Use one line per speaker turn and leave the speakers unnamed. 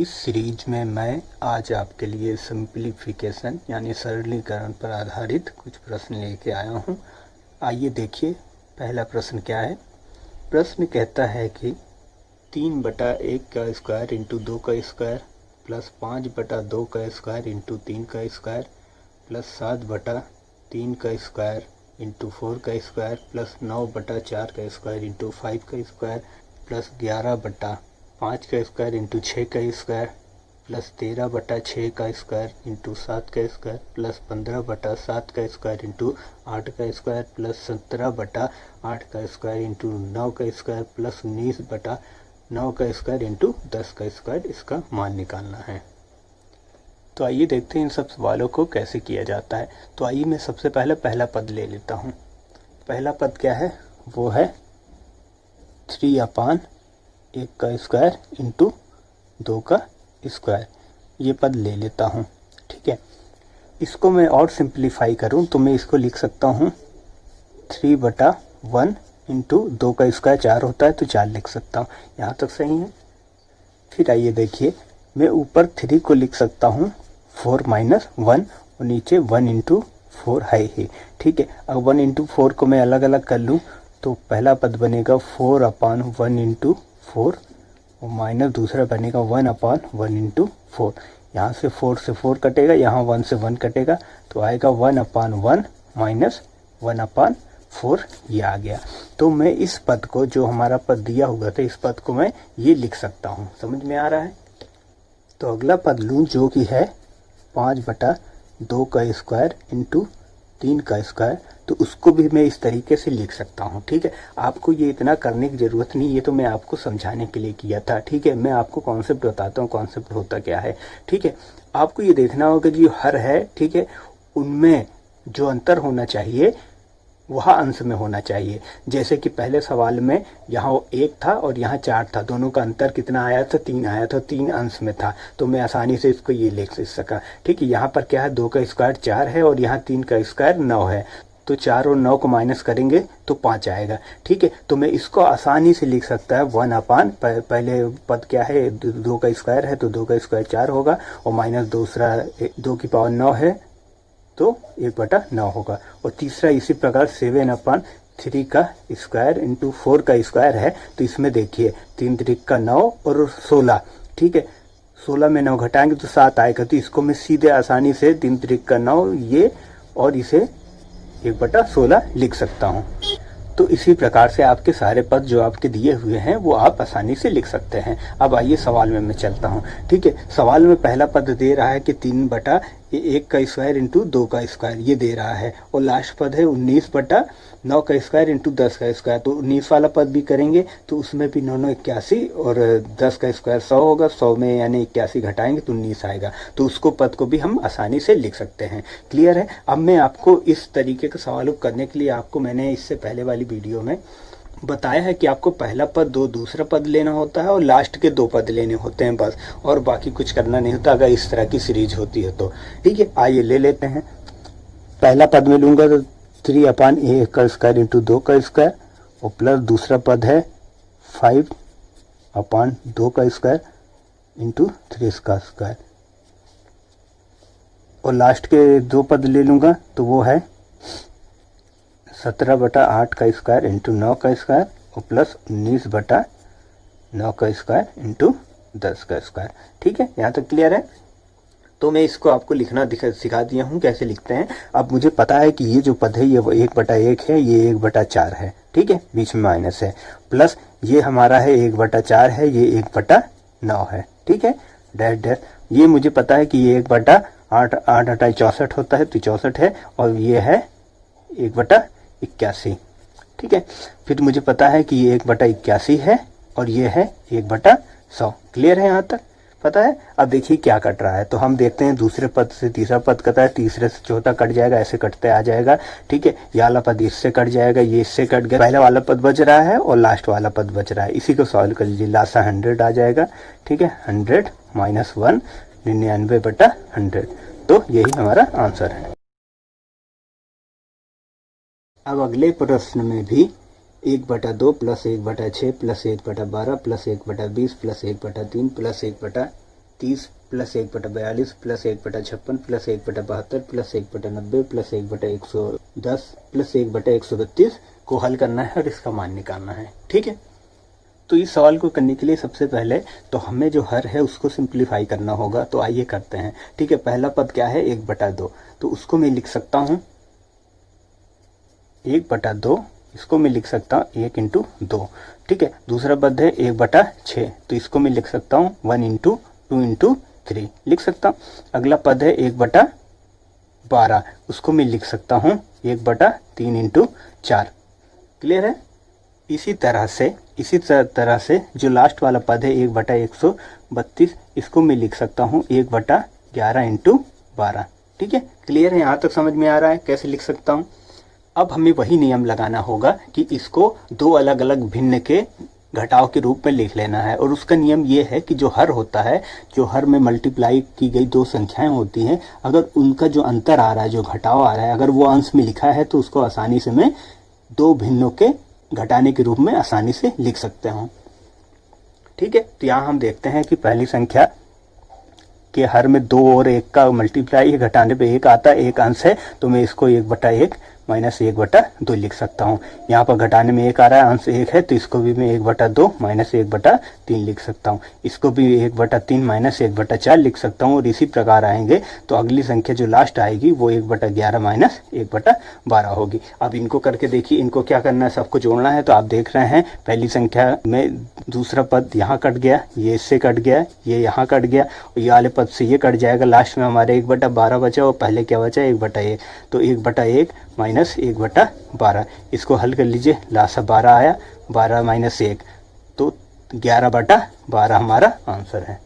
इस सीरीज में मैं आज आपके लिए सिंप्लीफिकेशन यानी सरलीकरण पर आधारित कुछ प्रश्न लेके आया हूँ। आइए देखिए पहला प्रश्न क्या है। प्रश्न कहता है कि 3/1 का स्क्वायर इंटू 2 का स्क्वायर प्लस 5/2 का स्क्वायर इंटू 3 का स्क्वायर प्लस 7/3 का स्क्वायर इंटू 4 का स्क्वायर प्लस 9/4 का स्क्वायर इंटू 5 का स्क्वायर प्लस 11/5 का स्क्वायर इंटू 6 का स्क्वायर प्लस 13/6 का स्क्वायर इंटू 7 का स्क्वायर प्लस 15/7 का स्क्वायर इंटू 8 का स्क्वायर प्लस 17/8 का स्क्वायर इंटू 9 का स्क्वायर प्लस 19/9 का स्क्वायर इंटू 10 का स्क्वायर, इसका मान निकालना है। तो आइए देखते हैं इन सब सवालों को कैसे किया जाता है। तो आइए मैं सबसे पहले पहला पद ले लेता हूँ। पहला पद क्या है, वो है 3/1 का स्क्वायर इंटू 2 का स्क्वायर। ये पद ले लेता हूँ, ठीक है। इसको मैं और सिंप्लीफाई करूँ तो मैं इसको लिख सकता हूँ 3/1 इंटू 2 का स्क्वायर 4 होता है तो 4 लिख सकता हूँ। यहाँ तक सही है। फिर आइए देखिए, मैं ऊपर 3 को लिख सकता हूँ 4 - 1 और नीचे 1 इंटू 4 है ही, ठीक है। अब 1 इंटू 4 को मैं अलग अलग कर लूँ तो पहला पद बनेगा 4/1 इंटू 4 और माइनस दूसरा बनेगा 1/1 इंटू 4। यहाँ से 4 से 4 कटेगा, यहाँ 1 से 1 कटेगा तो आएगा 1/1 माइनस 1/4, ये आ गया। तो मैं इस पद को, जो हमारा पद दिया हुआ था, इस पद को मैं ये लिख सकता हूँ। समझ में आ रहा है। तो अगला पद लूँ जो कि है 5/2 का स्क्वायर इंटू 3 का स्क्वायर, तो उसको भी मैं इस तरीके से लिख सकता हूँ, ठीक है। आपको ये इतना करने की ज़रूरत नहीं, ये तो मैं आपको समझाने के लिए किया था, ठीक है। मैं आपको कॉन्सेप्ट बताता हूँ, कॉन्सेप्ट होता क्या है, ठीक है। आपको ये देखना होगा जो हर है, ठीक है, उनमें जो अंतर होना चाहिए वह अंश में होना चाहिए। जैसे कि पहले सवाल में यहाँ 1 था और यहाँ 4 था, दोनों का अंतर कितना आया था, 3 आया था, 3 अंश में था, तो मैं आसानी से इसको ये लिख सका, ठीक है। यहाँ पर क्या है, 2 का स्क्वायर 4 है और यहाँ 3 का स्क्वायर 9 है, तो 4 और 9 को माइनस करेंगे तो 5 आएगा, ठीक है। तो मैं इसको आसानी से लिख सकता है 1/, पहले पद क्या है, 2 का स्क्वायर है तो 2 का स्क्वायर 4 होगा और माइनस दूसरा 2 की पावर 9 है तो 1/9 होगा। और तीसरा इसी प्रकार 7/3 का स्क्वायर इंटू 4 का स्क्वायर है, तो इसमें देखिए 3 त्रिक का 9 और 16, ठीक है। 16 में 9 घटाएंगे तो 7 आएगा, तो इसको मैं सीधे आसानी से 3 त्रिक का 9 ये और इसे 1/16 लिख सकता हूँ। तो इसी प्रकार से आपके सारे पद जो आपके दिए हुए हैं वो आप आसानी से लिख सकते हैं। अब आइए सवाल में मैं चलता हूँ, ठीक है। सवाल में पहला पद दे रहा है कि 3/1 का स्क्वायर इंटू 2 का स्क्वायर, ये दे रहा है। और लास्ट पद है 19/9 का स्क्वायर इंटू 10 का स्क्वायर, तो 19 वाला पद भी करेंगे तो उसमें भी 9 9 81 और 10 का स्क्वायर 100 होगा, 100 में यानी 81 घटाएंगे तो 19 आएगा, तो उसको पद को भी हम आसानी से लिख सकते हैं। क्लियर है। अब मैं आपको इस तरीके का सवाल करने के लिए आपको मैंने इससे पहले वाली वीडियो में बताया है कि आपको पहला पद दूसरा पद लेना होता है और लास्ट के 2 पद लेने होते हैं बस, और बाकी कुछ करना नहीं होता अगर इस तरह की सीरीज होती है तो, ठीक है। आइए ले लेते हैं। पहला पद में लूंगा तो 3/1 का स्क्वायर इंटू 2 का स्क्वायर और प्लस दूसरा पद है 5/2 का स्क्वायर इंटू 3 का स्क्वायर, और लास्ट के 2 पद ले लूंगा तो वो है 17/8 का स्क्वायर इंटू 9 का स्क्वायर और प्लस 19/9 का स्क्वायर इंटू 10 का स्क्वायर, ठीक है। यहाँ तक क्लियर है। तो मैं इसको आपको लिखना सिखा दिया हूँ कैसे लिखते हैं। अब मुझे पता है कि ये जो पद है ये 1/1 है, ये 1/4 है, ठीक है, बीच में माइनस है, प्लस ये हमारा है 1/4 है, ये 1/9 है, ठीक है। डैश डैश, ये मुझे पता है कि ये 1/8, 8 64 होता है तो 64 है, और ये है 1/81, ठीक है। फिर मुझे पता है कि ये 1/81 है और ये है 1/100। क्लियर है, यहाँ तक पता है। अब देखिए क्या कट रहा है, तो हम देखते हैं दूसरे पद से तीसरा पद कटा है, तीसरे से चौथा कट जाएगा, ऐसे कटते आ जाएगा, ठीक है। ये वाला पद इससे कट जाएगा, ये इससे कट गया, पहला वाला पद बच रहा है और लास्ट वाला पद बच रहा है। इसी को सॉल्व कर लीजिए, लास्ट 100 आ जाएगा, ठीक है। 100 - 1 99/100, तो यही हमारा आंसर है। अब अगले प्रश्न में भी 1/2 plus 1/6 plus 1/12 plus 1/20 plus 1/3 plus 1/3 30 plus 1/42 plus 1/56 plus 1/72 plus 1/90 plus 1/110 plus 1/132 को हल करना है और इसका मान निकालना है। ठीक है, तो इस सवाल को करने के लिए सबसे पहले तो हमें जो हर है उसको सिंप्लीफाई करना होगा। तो आइए करते हैं। ठीक है, पहला पद क्या है 1/2, तो उसको मैं लिख सकता हूँ 1/2, इसको मैं लिख सकता हूँ 1 × 2। ठीक है, दूसरा पद है 1/6, तो इसको मैं लिख सकता हूँ 1 × 2 × 3 लिख सकता हूँ। अगला पद है 1/12, उसको मैं लिख सकता हूँ 1/3 × 4। क्लियर है। इसी तरह से जो लास्ट वाला पद है 1/132, इसको मैं लिख सकता हूँ 1/11 × 12। ठीक है, क्लियर है, यहाँ तक समझ में आ रहा है कैसे लिख सकता हूँ। अब हमें वही नियम लगाना होगा कि इसको दो अलग अलग भिन्न के घटाव के रूप में लिख लेना है। और उसका नियम ये है कि जो हर होता है, जो हर में मल्टीप्लाई की गई दो संख्याएं होती हैं, अगर उनका जो अंतर आ रहा है, जो घटाव आ रहा है, अगर वो अंश में लिखा है तो उसको आसानी से मैं दो भिन्नों के घटाने के रूप में आसानी से लिख सकते हूँ। ठीक है, तो यहाँ हम देखते हैं कि पहली संख्या के हर में 2 और 1 का मल्टीप्लाई है, घटाने पे 1 आता है, एक अंश है, तो मैं इसको 1/1 माइनस 1/2 लिख सकता हूँ। यहाँ पर घटाने में 1 आ रहा है, अंश 1 है, तो इसको भी मैं 1/2 माइनस 1/3 लिख सकता हूँ। इसको भी 1/3 माइनस 1/4 लिख सकता हूँ। और इसी प्रकार आएंगे तो अगली संख्या जो लास्ट आएगी वो 1/11 माइनस 1/12 होगी। अब इनको करके देखिए, इनको क्या करना है, सबको जोड़ना है। तो आप देख रहे हैं पहली संख्या में दूसरा पद यहाँ कट गया, ये इससे कट गया, ये यहाँ कट गया, और ये वाले पद से ये कट जाएगा। लास्ट में हमारे 1/12 बचा और पहले क्या बचा 1/1, तो 1/1 माइनस 1/12। इसको हल कर लीजिए, लास्ट 12 आया, 12 माइनस 1, तो 11/12 हमारा आंसर है।